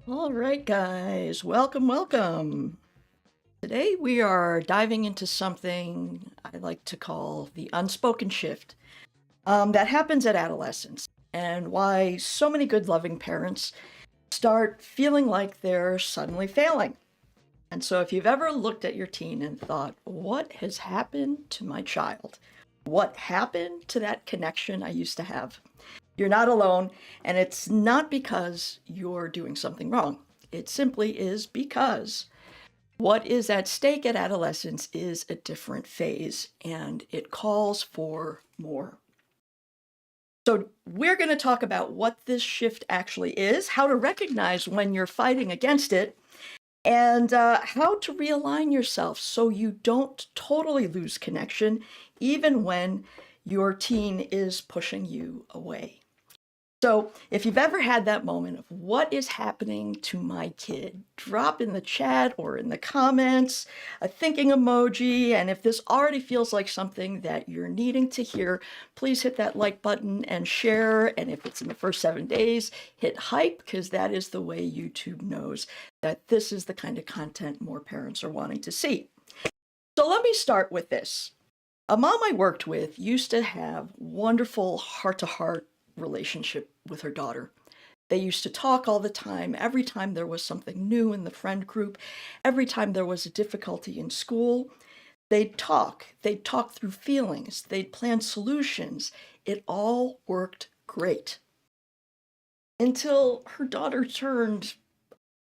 All right, guys, welcome, welcome. Today we are diving into something I like to call the unspoken shift that happens at adolescence and why so many good, loving parents start feeling like they're suddenly failing. And so, if you've ever looked at your teen and thought, what has happened to my child? What happened to that connection I used to have? You're not alone, and it's not because you're doing something wrong. It simply is because what is at stake at adolescence is a different phase, and it calls for more. So, we're going to talk about what this shift actually is, how to recognize when you're fighting against it, and how to realign yourself so you don't totally lose connection, even when your teen is pushing you away. So, if you've ever had that moment of what is happening to my kid, drop in the chat or in the comments a thinking emoji. And if this already feels like something that you're needing to hear, please hit that like button and share. And if it's in the first 7 days, hit hype, because that is the way YouTube knows that this is the kind of content more parents are wanting to see. So, let me start with this. A mom I worked with used to have wonderful heart-to-heart relationship with her daughter. They used to talk all the time. Every time there was something new in the friend group, every time there was a difficulty in school, they'd talk. They'd talk through feelings. They'd plan solutions. It all worked great until her daughter turned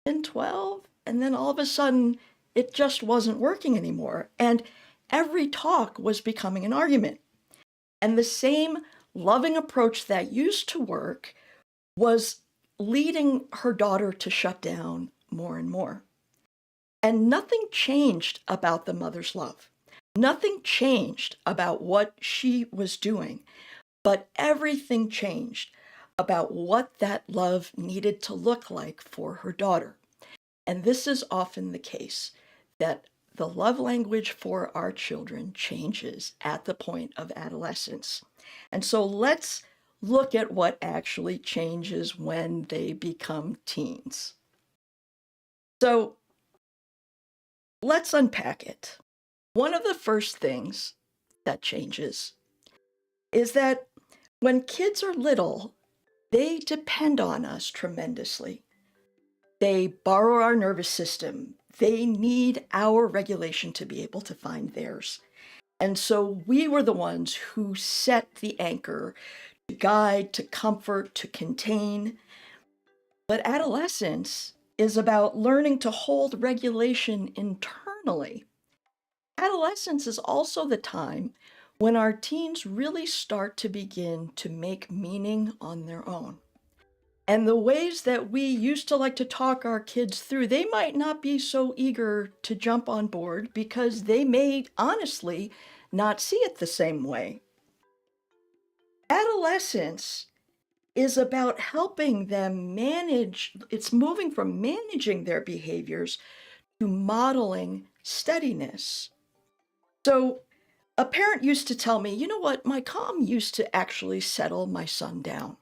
10, 12, and then all of a sudden it just wasn't working anymore. And every talk was becoming an argument. And the same loving approach that used to work was leading her daughter to shut down more and more. And nothing changed about the mother's love. Nothing changed about what she was doing, but everything changed about what that love needed to look like for her daughter. And this is often the case, that the love language for our children changes at the point of adolescence. And so let's look at what actually changes when they become teens. So let's unpack it. One of the first things that changes is that when kids are little, they depend on us tremendously. They borrow our nervous system. They need our regulation to be able to find theirs. And so we were the ones who set the anchor to guide, to comfort, to contain. But adolescence is about learning to hold regulation internally. Adolescence is also the time when our teens really start to begin to make meaning on their own. And the ways that we used to like to talk our kids through, they might not be so eager to jump on board because they may honestly not see it the same way. Adolescence is about helping them manage, it's moving from managing their behaviors to modeling steadiness. So, a parent used to tell me, you know what, my calm used to actually settle my son down.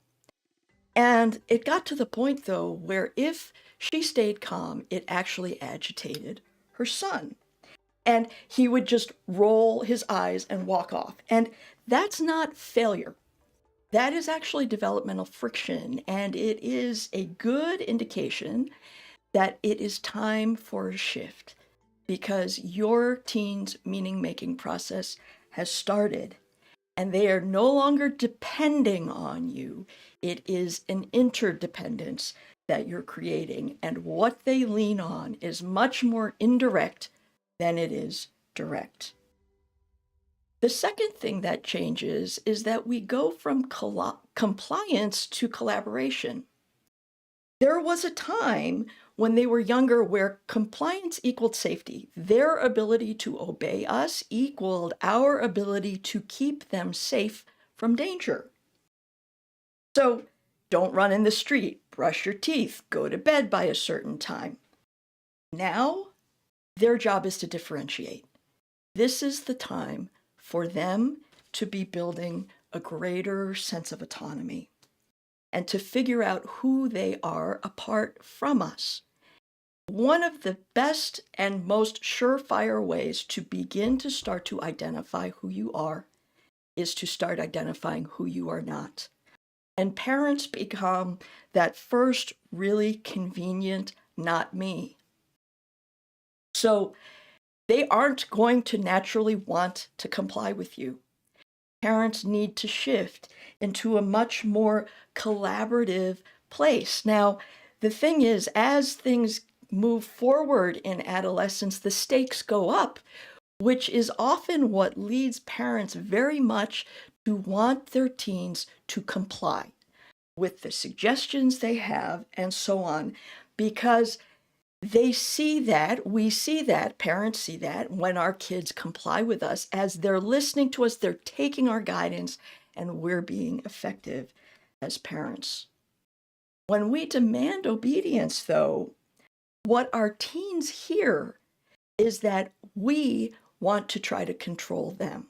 And it got to the point, though, where if she stayed calm, it actually agitated her son. And he would just roll his eyes and walk off. And that's not failure. That is actually developmental friction. And it is a good indication that it is time for a shift because your teen's meaning making process has started and they are no longer depending on you. It is an interdependence that you're creating, and what they lean on is much more indirect than it is direct. The second thing that changes is that we go from compliance to collaboration. There was a time when they were younger where compliance equaled safety. Their ability to obey us equaled our ability to keep them safe from danger. So don't run in the street, brush your teeth, go to bed by a certain time. Now, their job is to differentiate. This is the time for them to be building a greater sense of autonomy. and to figure out who they are apart from us. One of the best and most surefire ways to begin to start to identify who you are is to start identifying who you are not. And parents become that first really convenient not me. So they aren't going to naturally want to comply with you. Parents need to shift into a much more collaborative place. Now, the thing is, as things move forward in adolescence, the stakes go up, which is often what leads parents very much to want their teens to comply with the suggestions they have and so on, because they see that, we see that, parents see that when our kids comply with us, as they're listening to us, they're taking our guidance, and we're being effective as parents. When we demand obedience, though, what our teens hear is that we want to try to control them.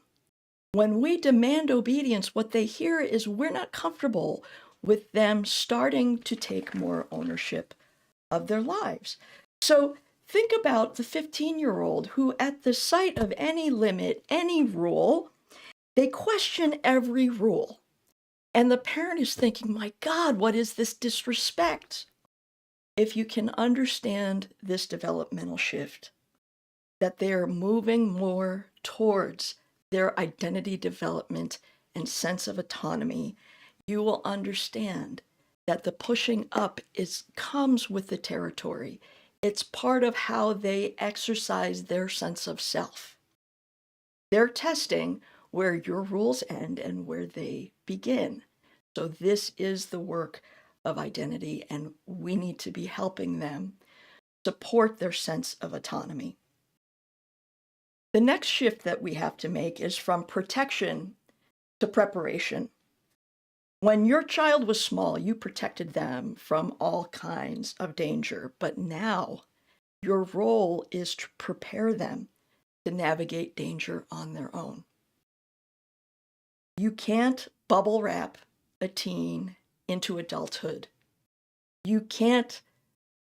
When we demand obedience, what they hear is we're not comfortable with them starting to take more ownership of their lives. So think about the 15-year-old who, at the sight of any limit, any rule, they question every rule. And the parent is thinking, my God, what is this disrespect? If you can understand this developmental shift, that they are moving more towards their identity development and sense of autonomy, you will understand that the pushing up comes with the territory. It's part of how they exercise their sense of self. They're testing where your rules end and where they begin. So this is the work of identity, and we need to be helping them support their sense of autonomy. The next shift that we have to make is from protection to preparation. When your child was small, you protected them from all kinds of danger, but now your role is to prepare them to navigate danger on their own. You can't bubble wrap a teen into adulthood. You can't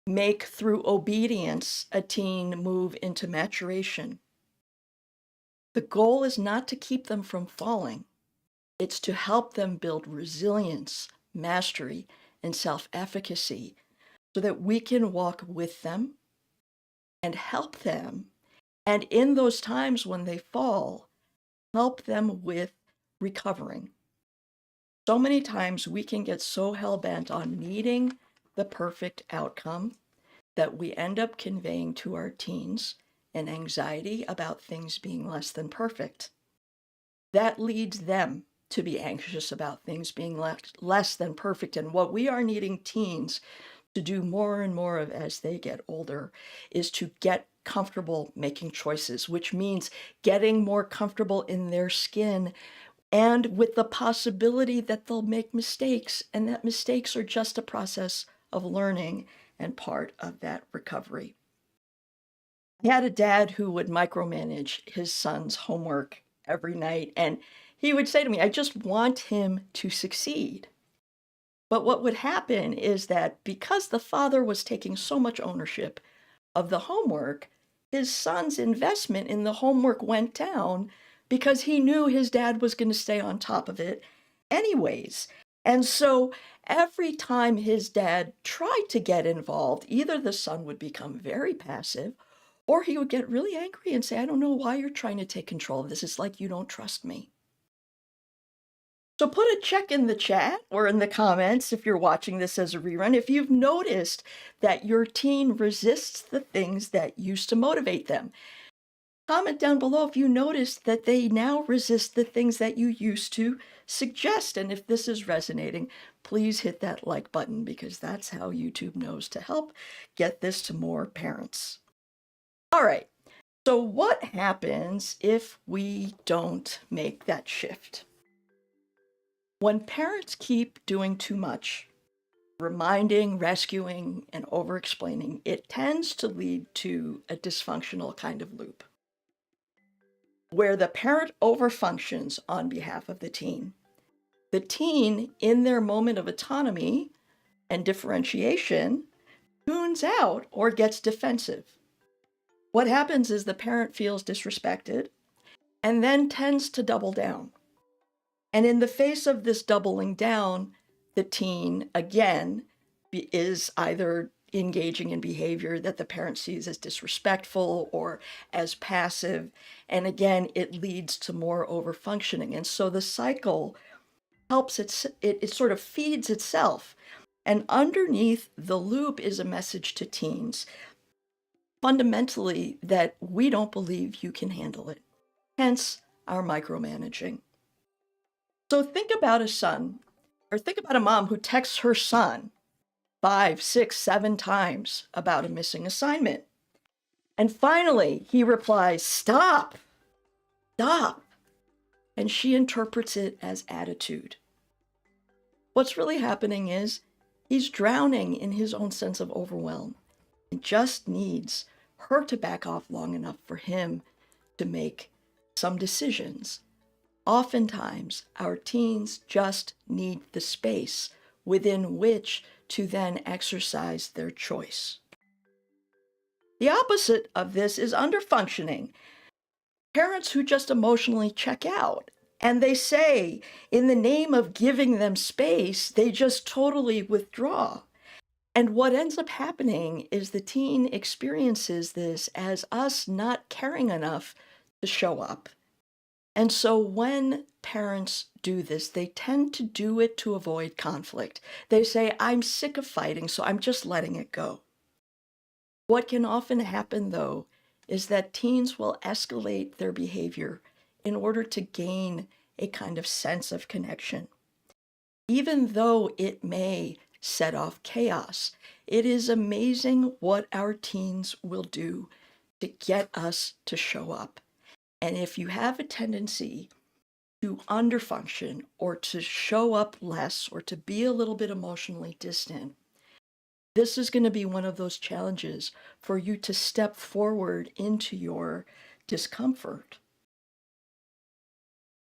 make through obedience a teen move into maturation. The goal is not to keep them from falling. It's to help them build resilience, mastery, and self-efficacy so that we can walk with them and help them. And in those times when they fall, help them with recovering. So many times we can get so hell-bent on needing the perfect outcome that we end up conveying to our teens an anxiety about things being less than perfect. That leads them to be anxious about things being less than perfect. And what we are needing teens to do more and more of as they get older is to get comfortable making choices, which means getting more comfortable in their skin and with the possibility that they'll make mistakes, and that mistakes are just a process of learning and part of that recovery. I had a dad who would micromanage his son's homework every night, and he would say to me, I just want him to succeed. But what would happen is that because the father was taking so much ownership of the homework, his son's investment in the homework went down because he knew his dad was going to stay on top of it anyways. And so every time his dad tried to get involved, either the son would become very passive or he would get really angry and say, I don't know why you're trying to take control of this. It's like you don't trust me. So put a check in the chat or in the comments if you're watching this as a rerun, if you've noticed that your teen resists the things that used to motivate them. Comment down below if you noticed that they now resist the things that you used to suggest. And if this is resonating, please hit that like button, because that's how YouTube knows to help get this to more parents. All right, so what happens if we don't make that shift? When parents keep doing too much, reminding, rescuing, and over-explaining, it tends to lead to a dysfunctional kind of loop, where the parent overfunctions on behalf of the teen. The teen, in their moment of autonomy and differentiation, tunes out or gets defensive. What happens is the parent feels disrespected and then tends to double down. And in the face of this doubling down, the teen, again, is either engaging in behavior that the parent sees as disrespectful or as passive. And again, it leads to more overfunctioning. And so the cycle helps it sort of feeds itself. And underneath the loop is a message to teens, fundamentally, that we don't believe you can handle it. Hence our micromanaging. So think about a son, or think about a mom who texts her son 5, 6, 7 times about a missing assignment. And finally, he replies, "Stop, stop." And she interprets it as attitude. What's really happening is he's drowning in his own sense of overwhelm and just needs her to back off long enough for him to make some decisions. Oftentimes, our teens just need the space within which to then exercise their choice. The opposite of this is underfunctioning. Parents who just emotionally check out. And they say, in the name of giving them space, they just totally withdraw. And what ends up happening is the teen experiences this as us not caring enough to show up. And so when parents do this, they tend to do it to avoid conflict. They say, "I'm sick of fighting, so I'm just letting it go." What can often happen, though, is that teens will escalate their behavior in order to gain a kind of sense of connection. Even though it may set off chaos, it is amazing what our teens will do to get us to show up. And if you have a tendency to underfunction or to show up less or to be a little bit emotionally distant, this is going to be one of those challenges for you to step forward into your discomfort.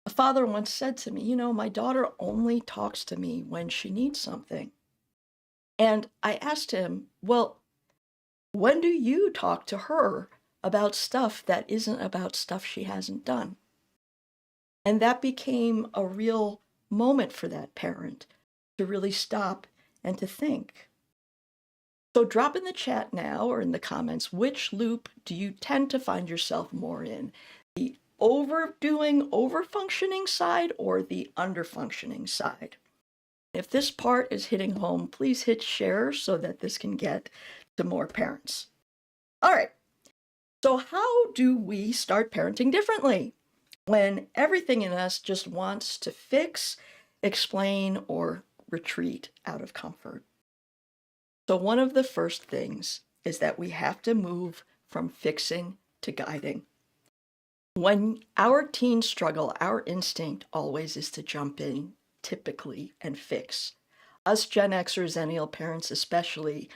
A father once said to me, "My daughter only talks to me when she needs something." And I asked him, "Well, when do you talk to her about stuff that isn't about stuff she hasn't done?" And that became a real moment for that parent to really stop and to think. So drop in the chat now or in the comments, which loop do you tend to find yourself more in? The overdoing, overfunctioning side or the underfunctioning side? If this part is hitting home, please hit share so that this can get to more parents. All right, so how do we start parenting differently when everything in us just wants to fix, explain, or retreat out of comfort? So one of the first things is that we have to move from fixing to guiding. When our teens struggle, our instinct always is to jump in, typically, and fix. Us Gen Xers, Zennial parents especially,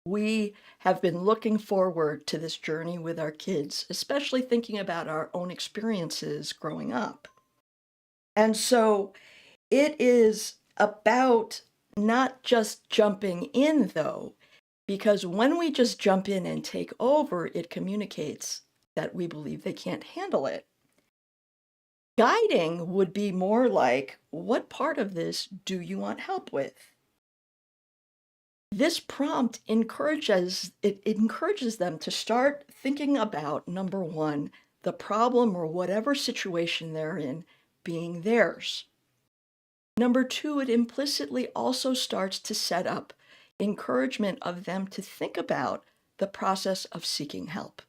we have been looking forward to this journey with our kids, especially thinking about our own experiences growing up. And so it is about not just jumping in, though, because when we just jump in and take over, it communicates that we believe they can't handle it. Guiding would be more like, what part of this do you want help with? This prompt encourages them to start thinking about, number one, the problem or whatever situation they're in being theirs. Number two, it implicitly also starts to set up encouragement of them to think about the process of seeking help.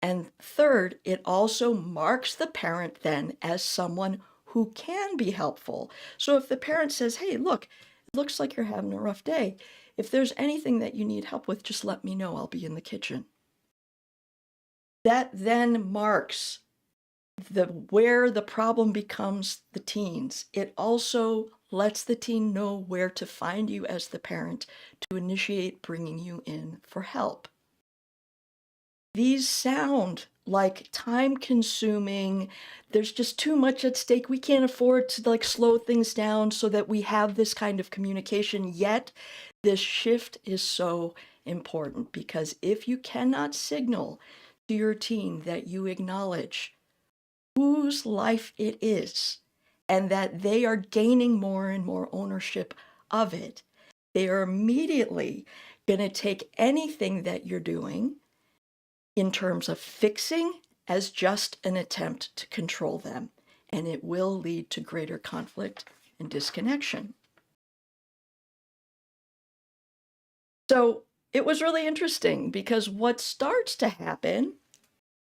And third, it also marks the parent then as someone who can be helpful. So if the parent says, "Hey, look, it looks like you're having a rough day. If there's anything that you need help with, just let me know. I'll be in the kitchen." That then marks where the problem becomes the teens. It also lets the teen know where to find you as the parent to initiate bringing you in for help. These sound like time consuming. There's just too much at stake. We can't afford to like slow things down so that we have this kind of communication. Yet this shift is so important because if you cannot signal to your teen that you acknowledge whose life it is and that they are gaining more and more ownership of it, they are immediately going to take anything that you're doing in terms of fixing as just an attempt to control them, and it will lead to greater conflict and disconnection. So it was really interesting because what starts to happen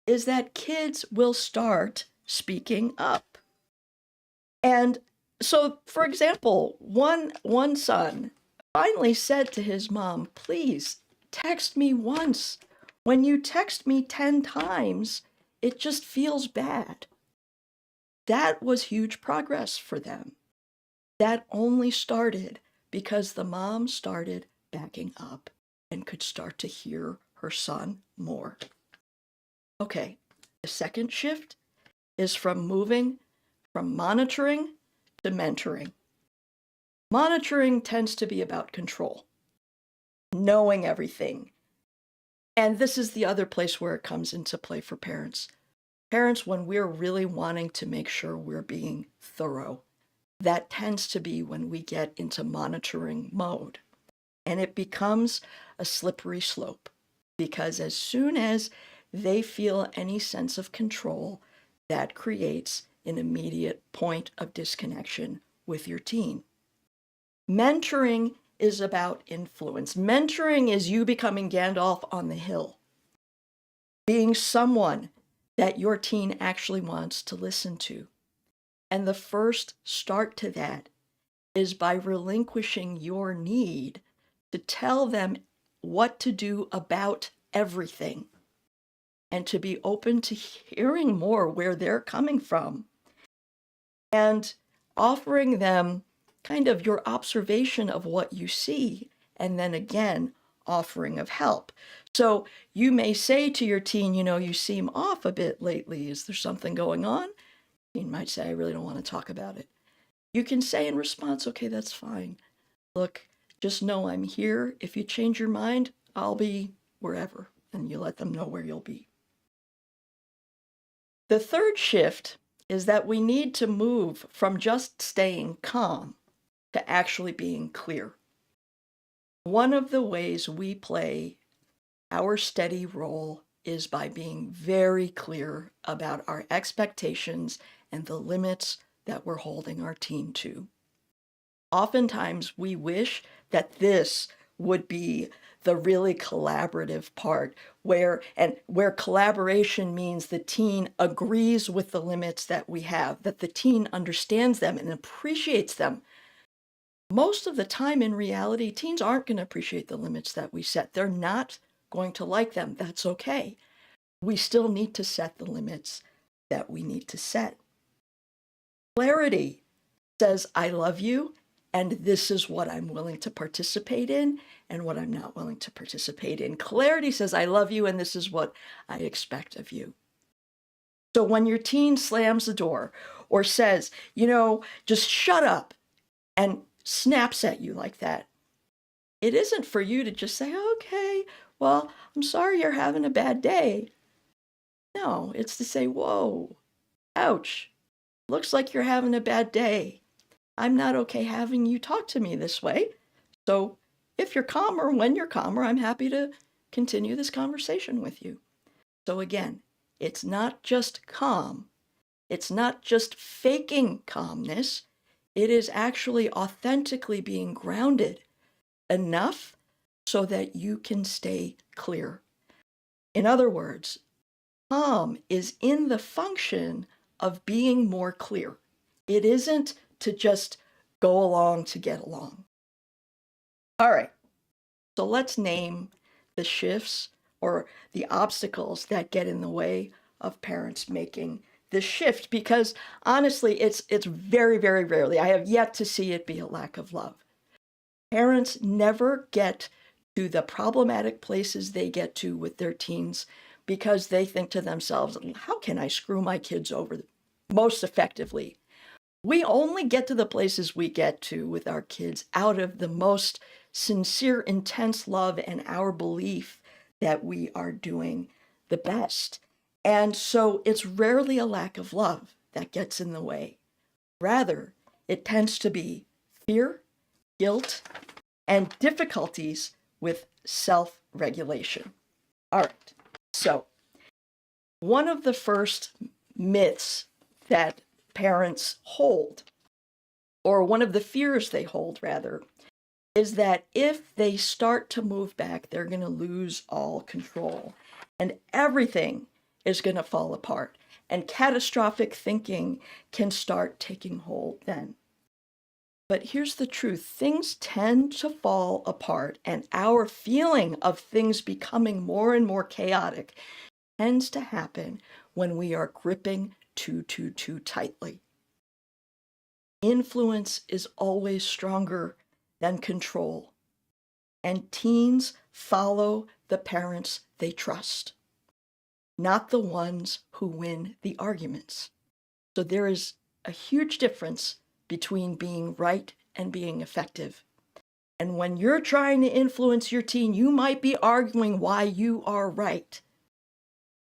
is that kids will start speaking up. And so, for example, one son finally said to his mom, "Please text me once. When you text me 10 times, it just feels bad." That was huge progress for them. That only started because the mom started backing up and could start to hear her son more. Okay, the second shift is from moving from monitoring to mentoring. Monitoring tends to be about control, knowing everything. And this is the other place where it comes into play for parents. Parents, when we're really wanting to make sure we're being thorough, that tends to be when we get into monitoring mode. And it becomes a slippery slope because as soon as they feel any sense of control, that creates an immediate point of disconnection with your teen. Mentoring is about influence. Mentoring is you becoming Gandalf on the hill, being someone that your teen actually wants to listen to. And the first start to that is by relinquishing your need to tell them what to do about everything and to be open to hearing more where they're coming from and offering them kind of your observation of what you see and then again offering of help. So you may say to your teen, you seem off a bit lately. Is there something going on? Teen might say, I really don't want to talk about it. You can say in response, okay, that's fine. Look, just know I'm here. If you change your mind, I'll be wherever. And you let them know where you'll be. The third shift is that we need to move from just staying calm to actually being clear. One of the ways we play our steady role is by being very clear about our expectations and the limits that we're holding our teen to. Oftentimes, we wish that this would be the really collaborative part where collaboration means the teen agrees with the limits that we have, that the teen understands them and appreciates them. Most of the time in reality, teens aren't going to appreciate the limits that we set. They're not going to like them. That's okay. We still need to set the limits that we need to set. Clarity says, I love you, and this is what I'm willing to participate in and what I'm not willing to participate in. Clarity says, I love you, and this is what I expect of you. So when your teen slams the door or says, just shut up and snaps at you like that, it isn't for you to just say, okay, well, I'm sorry you're having a bad day. No, it's to say, whoa, ouch, looks like you're having a bad day. I'm not okay having you talk to me this way. So if you're calmer, when you're calmer, I'm happy to continue this conversation with you. So again, it's not just calm. It's not just faking calmness. It is actually authentically being grounded enough so that you can stay clear. In other words, calm is in the function of being more clear. It isn't to just go along to get along. All right, so let's name the shifts or the obstacles that get in the way of parents making this shift, because honestly, it's very, very rarely. I have yet to see it be a lack of love. Parents never get to the problematic places they get to with their teens because they think to themselves, how can I screw my kids over most effectively? We only get to the places we get to with our kids out of the most sincere, intense love and our belief that we are doing the best. And so it's rarely a lack of love that gets in the way. Rather, it tends to be fear, guilt, and difficulties with self-regulation. All right, so one of the first myths that parents hold, or one of the fears they hold rather, is that if they start to move back, they're going to lose all control and everything is going to fall apart. And catastrophic thinking can start taking hold then. But here's the truth. Things tend to fall apart, and our feeling of things becoming more and more chaotic tends to happen when we are gripping too tightly. Influence is always stronger than control, and teens follow the parents they trust, not the ones who win the arguments. So there is a huge difference between being right and being effective. And when you're trying to influence your teen, you might be arguing why you are right.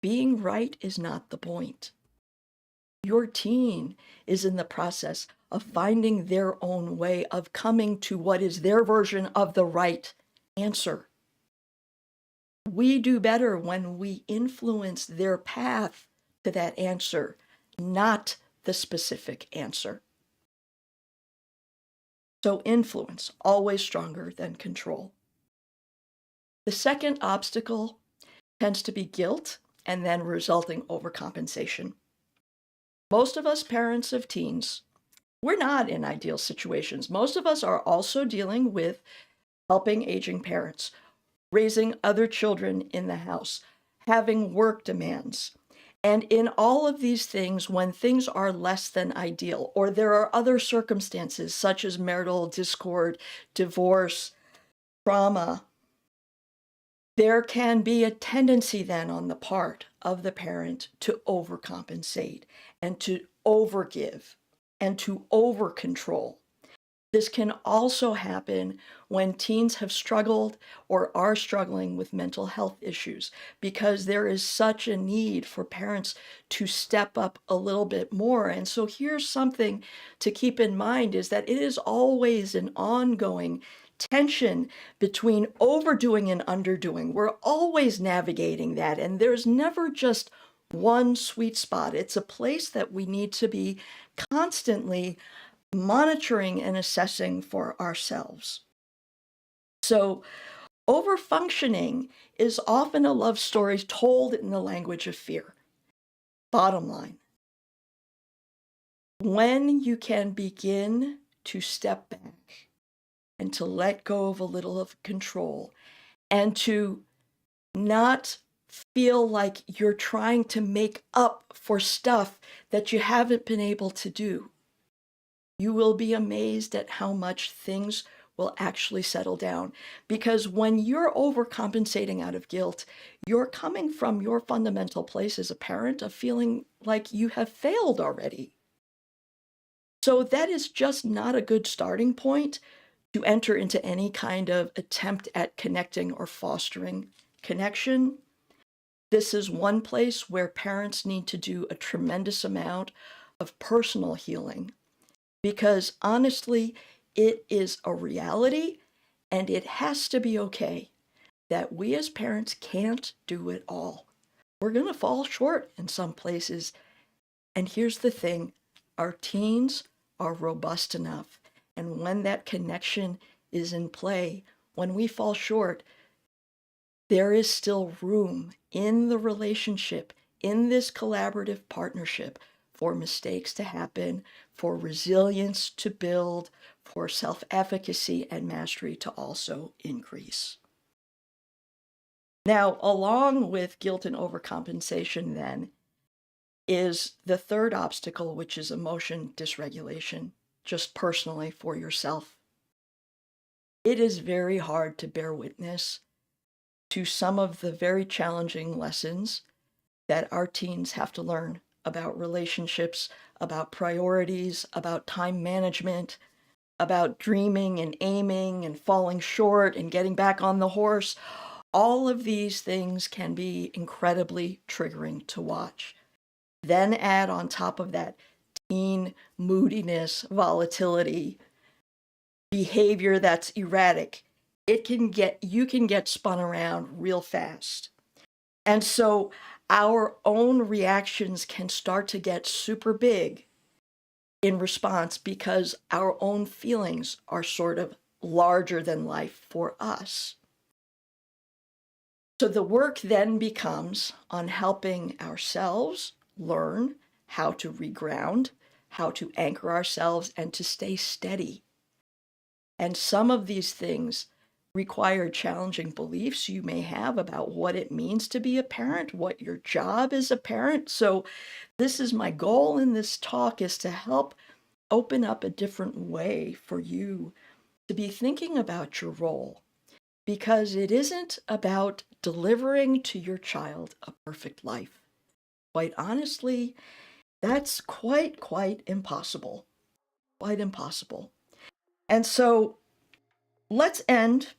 Being right is not the point. Your teen is in the process of finding their own way of coming to what is their version of the right answer. We do better when we influence their path to that answer, not the specific answer. So influence, always stronger than control. The second obstacle tends to be guilt and then resulting overcompensation. Most of us parents of teens, we're not in ideal situations. Most of us are also dealing with helping aging parents, raising other children in the house, having work demands. And in all of these things, when things are less than ideal, or there are other circumstances such as marital discord, divorce, trauma, there can be a tendency then on the part of the parent to overcompensate and to overgive and to overcontrol. This can also happen when teens have struggled or are struggling with mental health issues, because there is such a need for parents to step up a little bit more. And so here's something to keep in mind, is that it is always an ongoing tension between overdoing and underdoing. We're always navigating that, and there's never just one sweet spot. It's a place that we need to be constantly monitoring and assessing for ourselves. So overfunctioning is often a love story told in the language of fear. Bottom line, when you can begin to step back and to let go of a little of control and to not feel like you're trying to make up for stuff that you haven't been able to do, you will be amazed at how much things will actually settle down. Because when you're overcompensating out of guilt, you're coming from your fundamental place as a parent of feeling like you have failed already. So that is just not a good starting point to enter into any kind of attempt at connecting or fostering connection. This is one place where parents need to do a tremendous amount of personal healing. Because honestly, it is a reality, and it has to be okay that we as parents can't do it all. We're going to fall short in some places. And here's the thing, our teens are robust enough. And when that connection is in play, when we fall short, there is still room in the relationship, in this collaborative partnership, for mistakes to happen, for resilience to build, for self-efficacy and mastery to also increase. Now, along with guilt and overcompensation then, is the third obstacle, which is emotion dysregulation, just personally for yourself. It is very hard to bear witness to some of the very challenging lessons that our teens have to learn about relationships, about priorities, about time management, about dreaming and aiming and falling short and getting back on the horse. All of these things can be incredibly triggering to watch. Then add on top of that teen moodiness, volatility, behavior that's erratic. You can get spun around real fast. And so our own reactions can start to get super big in response because our own feelings are sort of larger than life for us. So the work then becomes on helping ourselves learn how to reground, how to anchor ourselves, and to stay steady. And some of these things require challenging beliefs you may have about what it means to be a parent, what your job is a parent. So this is my goal in this talk, is to help open up a different way for you to be thinking about your role, because it isn't about delivering to your child a perfect life. Quite honestly, that's quite impossible. Quite impossible. And so let's end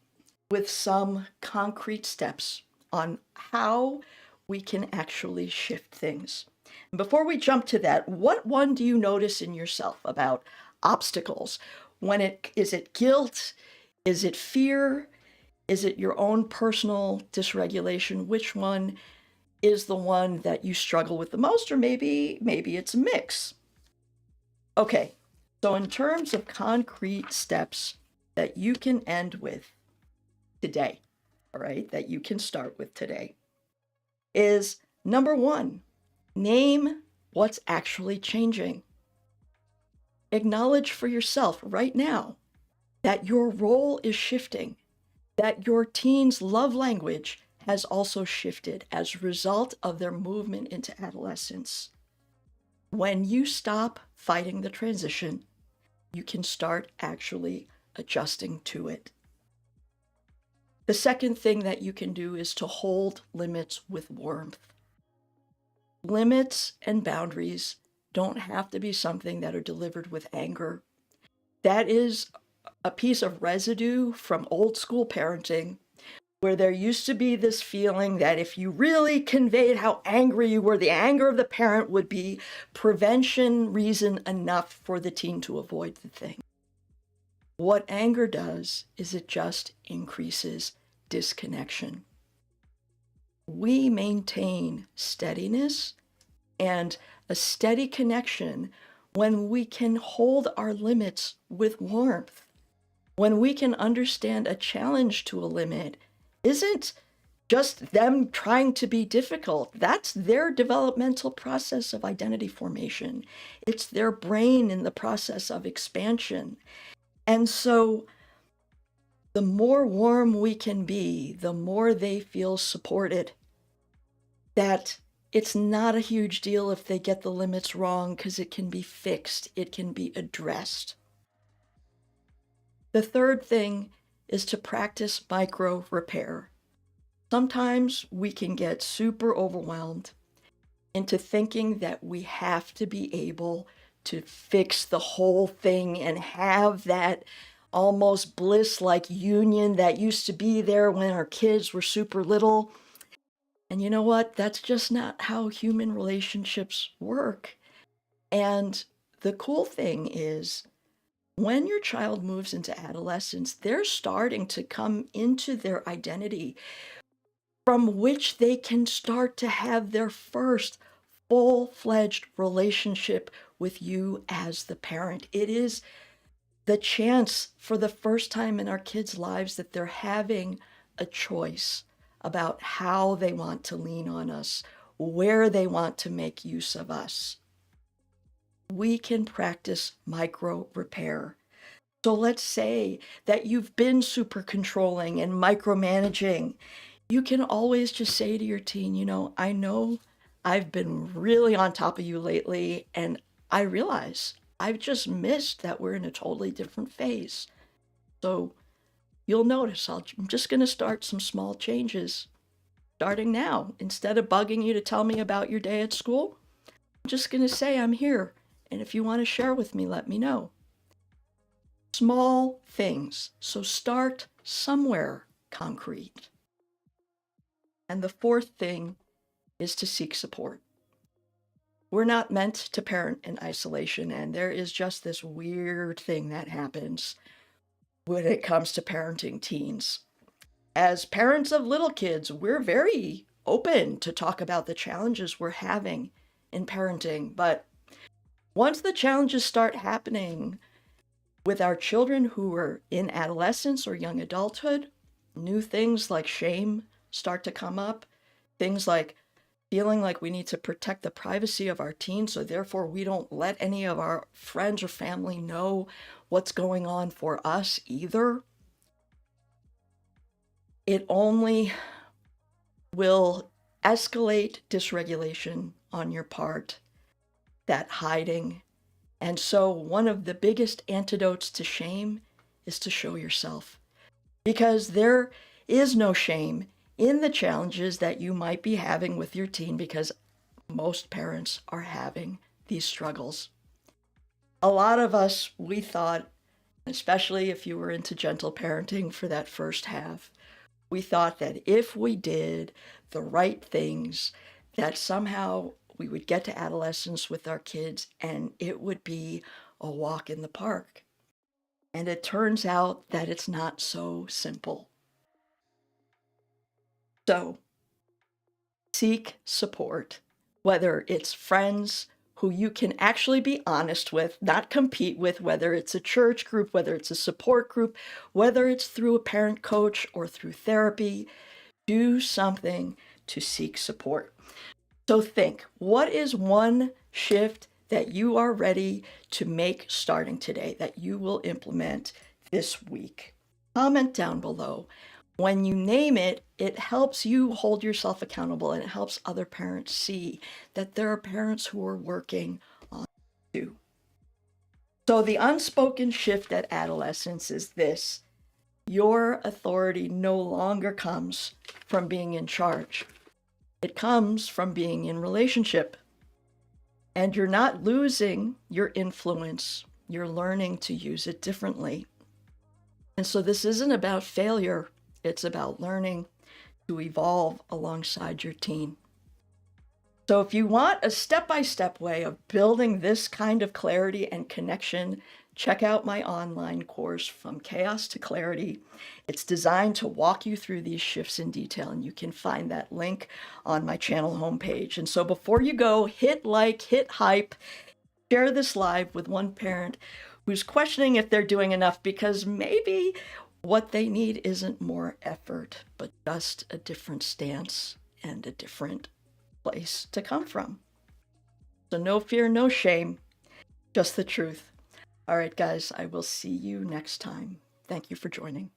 with some concrete steps on how we can actually shift things. And before we jump to that, what one do you notice in yourself about obstacles? Is it guilt? Is it fear? Is it your own personal dysregulation? Which one is the one that you struggle with the most? Or maybe it's a mix. Okay, so in terms of concrete steps that you can end with today, all right, that you can start with today, is number one, name what's actually changing. Acknowledge for yourself right now that your role is shifting, that your teen's love language has also shifted as a result of their movement into adolescence. When you stop fighting the transition, you can start actually adjusting to it. The second thing that you can do is to hold limits with warmth. Limits and boundaries don't have to be something that are delivered with anger. That is a piece of residue from old school parenting, where there used to be this feeling that if you really conveyed how angry you were, the anger of the parent would be prevention reason enough for the teen to avoid the thing. What anger does is it just increases disconnection. We maintain steadiness and a steady connection when we can hold our limits with warmth, when we can understand a challenge to a limit isn't just them trying to be difficult. That's their developmental process of identity formation. It's their brain in the process of expansion. And so the more warm we can be, the more they feel supported. That it's not a huge deal if they get the limits wrong, because it can be fixed, it can be addressed. The third thing is to practice micro repair. Sometimes we can get super overwhelmed into thinking that we have to be able to fix the whole thing and have that almost bliss-like union that used to be there when our kids were super little. And you know what? That's just not how human relationships work. And the cool thing is, when your child moves into adolescence, they're starting to come into their identity from which they can start to have their first full-fledged relationship with you as the parent. It is the chance for the first time in our kids' lives that they're having a choice about how they want to lean on us, where they want to make use of us. We can practice micro repair. So let's say that you've been super controlling and micromanaging. You can always just say to your teen, I know I've been really on top of you lately, and I realize I've just missed that we're in a totally different phase. So, you'll notice I'm just going to start some small changes starting now. Instead of bugging you to tell me about your day at school, I'm just going to say I'm here. And if you want to share with me, let me know. Small things. So start somewhere concrete. And the fourth thing is to seek support. We're not meant to parent in isolation, and there is just this weird thing that happens when it comes to parenting teens. As parents of little kids, we're very open to talk about the challenges we're having in parenting, but once the challenges start happening with our children who are in adolescence or young adulthood, new things like shame start to come up, things like feeling like we need to protect the privacy of our teens, so therefore we don't let any of our friends or family know what's going on for us either. It only will escalate dysregulation on your part, that hiding. And so one of the biggest antidotes to shame is to show yourself, because there is no shame in the challenges that you might be having with your teen, because most parents are having these struggles. A lot of us, we thought, especially if you were into gentle parenting for that first half, we thought that if we did the right things, that somehow we would get to adolescence with our kids and it would be a walk in the park. And it turns out that it's not so simple. So seek support, whether it's friends who you can actually be honest with, not compete with, whether it's a church group, whether it's a support group, whether it's through a parent coach or through therapy. Do something to seek support. So think, what is one shift that you are ready to make starting today that you will implement this week? Comment down below. When you name it, it helps you hold yourself accountable, and it helps other parents see that there are parents who are working on it too. So the unspoken shift at adolescence is this: your authority no longer comes from being in charge. It comes from being in relationship. And you're not losing your influence. You're learning to use it differently. And so this isn't about failure. It's about learning to evolve alongside your teen. So if you want a step-by-step way of building this kind of clarity and connection, check out my online course, From Chaos to Clarity. It's designed to walk you through these shifts in detail, and you can find that link on my channel homepage. And so before you go, hit like, hit hype, share this live with one parent who's questioning if they're doing enough, because maybe what they need isn't more effort, but just a different stance and a different place to come from. So no fear, no shame, just the truth. All right, guys, I will see you next time. Thank you for joining.